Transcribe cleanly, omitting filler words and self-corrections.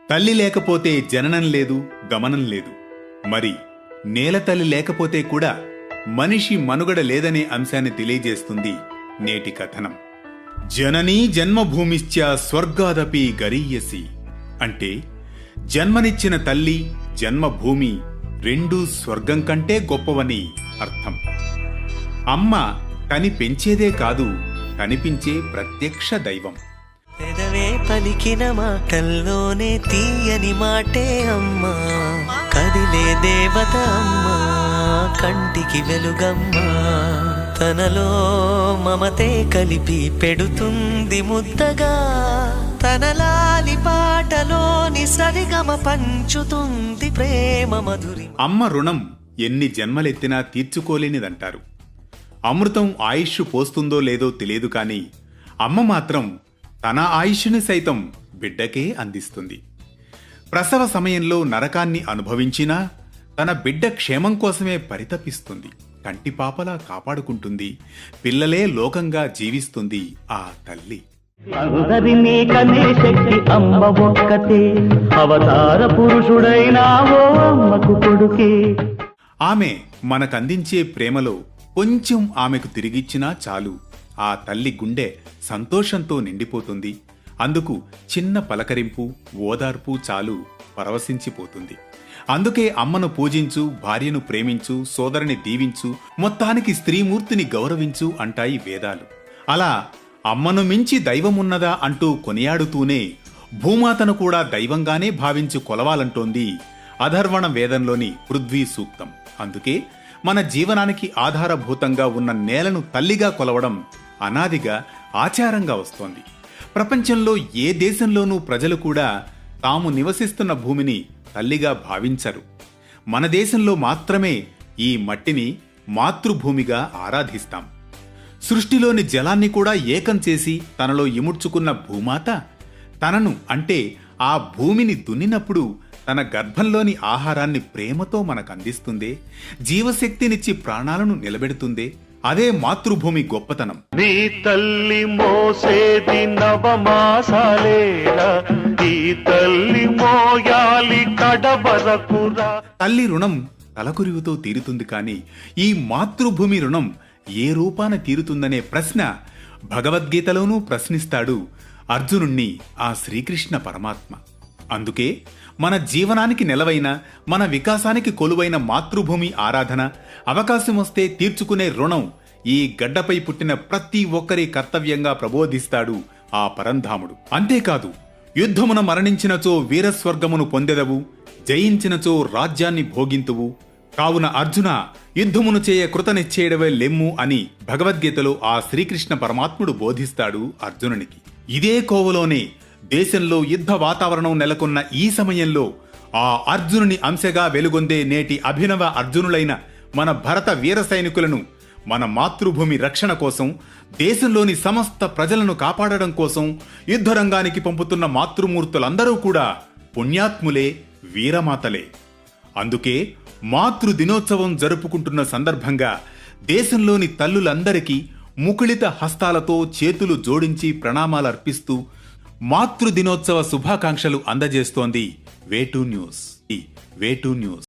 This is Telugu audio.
తల్లి లేకపోతే జననం లేదు, గమనం లేదు. మరి నేల తల్లి లేకపోతే కూడా మనిషి మనుగడ లేదనే అంశాన్ని తెలియజేస్తుంది నేటి కథనం. జననీ జన్మభూమిశ్చ స్వర్గాదపి గరీయసి అంటే జన్మనిచ్చిన తల్లి, జన్మభూమి రెండూ స్వర్గం కంటే గొప్పవని అర్థం. అమ్మ కని పెంచేదే కాదు, కనిపించే ప్రత్యక్ష దైవం. పెదవే పలికిన మాటల్లోనే తీయని మాటే అమ్మా, కదిలే దేవత అమ్మా, కంటికి వెలుగమ్మా, తనలో మమతే కలిపి పెడుతుంది ముద్దగా, తనలాలి పాటలోని సరిగమ పంచుతుంది ప్రేమ మధురి. అమ్మ రుణం ఎన్ని జన్మలెత్తినా తీర్చుకోలేనిదంటారు. అమృతం ఆయుష్ పోస్తుందో లేదో తెలియదు కానీ అమ్మ మాత్రం తన ఆయుష్ని సైతం బిడ్డకే అందిస్తుంది. ప్రసవ సమయంలో నరకాన్ని అనుభవించినా తన బిడ్డ క్షేమం కోసమే పరితపిస్తుంది. కంటిపాపలా కాపాడుకుంటుంది. పిల్లలే లోకంగా జీవిస్తుంది ఆ తల్లి. అందరినీ కనే శక్తి అమ్మ ఒక్కతే, అవతార పురుషుడైనావో అమ్మకు కొడుకే. ఆమె మనకందించే ప్రేమలో కొంచెం ఆమెకు తిరిగిచ్చినా చాలు, ఆ తల్లి గుండె సంతోషంతో నిండిపోతుంది. అందుకు చిన్న పలకరింపు, ఓదార్పు చాలు పరవశించిపోతుంది. అందుకే అమ్మను పూజించు, భార్యను ప్రేమించు, సోదరుని దీవించు, మొత్తానికి స్త్రీమూర్తిని గౌరవించు అంటాయి వేదాలు. అలా అమ్మను మించి దైవమున్నదా అంటూ కొనియాడుతూనే భూమాతను కూడా దైవంగానే భావించి కొలవాలంటోంది అధర్వణ వేదంలోని పృథ్వీ సూక్తం. అందుకే మన జీవనానికి ఆధారభూతంగా ఉన్న నేలను తల్లిగా కొలవడం అనాదిగా ఆచారంగా వస్తోంది. ప్రపంచంలో ఏ దేశంలోనూ ప్రజలు కూడా తాము నివసిస్తున్న భూమిని తల్లిగా భావించరు. మన దేశంలో మాత్రమే ఈ మట్టిని మాతృభూమిగా ఆరాధిస్తాం. సృష్టిలోని జలాన్ని కూడా ఏకం చేసి తనలో ఇముడ్చుకున్న భూమాత తనను అంటే ఆ భూమిని దున్నినప్పుడు తన గర్భంలోని ఆహారాన్ని ప్రేమతో మనకందిస్తుందే, జీవశక్తినిచ్చి ప్రాణాలను నిలబెడుతుందే. అదే మాతృభూమి గొప్పతనం. నీ తల్లి మోసేది నవమాసాలేరా, ఈ తల్లి మోయాలి కడవరకురా. తల్లి రుణం తలకురివుతో తీరుతుంది, కానీ ఈ మాతృభూమి రుణం ఏ రూపాన తీరుతుందనే ప్రశ్న భగవద్గీతలోనూ ప్రశ్నిస్తాడు అర్జునుణ్ణి ఆ శ్రీకృష్ణ పరమాత్మ. అందుకే మన జీవనానికి నెలవైన, మన వికాసానికి కొలువైన మాతృభూమి ఆరాధన అవకాశం వస్తే తీర్చుకునే రుణం ఈ గడ్డపై పుట్టిన ప్రతి ఒక్కరి కర్తవ్యంగా ప్రబోధిస్తాడు ఆ పరంధాముడు. అంతేకాదు, యుద్ధమున మరణించినచో వీరస్వర్గమును పొందెదవు, జయించినచో రాజ్యాన్ని భోగింతువు, కావున అర్జున యుద్ధమును చేయ కృతనిశ్చయుడవే లెమ్ము అని భగవద్గీతలో ఆ శ్రీకృష్ణ పరమాత్ముడు బోధిస్తాడు అర్జునునికి. ఇదే కోవలోనే దేశంలో యుద్ధ వాతావరణం నెలకొన్న ఈ సమయంలో ఆ అర్జునుని అంశగా వెలుగొందే నేటి అభినవ అర్జునులైన మన భరత వీర సైనికులను మన మాతృభూమి రక్షణ కోసం, దేశంలోని సమస్త ప్రజలను కాపాడడం కోసం యుద్ధరంగానికి పంపుతున్న మాతృమూర్తులందరూ కూడా పుణ్యాత్ములే, వీరమాతలే. అందుకే మాతృ దినోత్సవం జరుపుకుంటున్న సందర్భంగా దేశంలోని తల్లులందరికీ ముకుళిత హస్తాలతో చేతులు జోడించి ప్రణామాలర్పిస్తూ మాతృ దినోత్సవ శుభాకాంక్షలు అందజేస్తోంది వేటూ న్యూస్.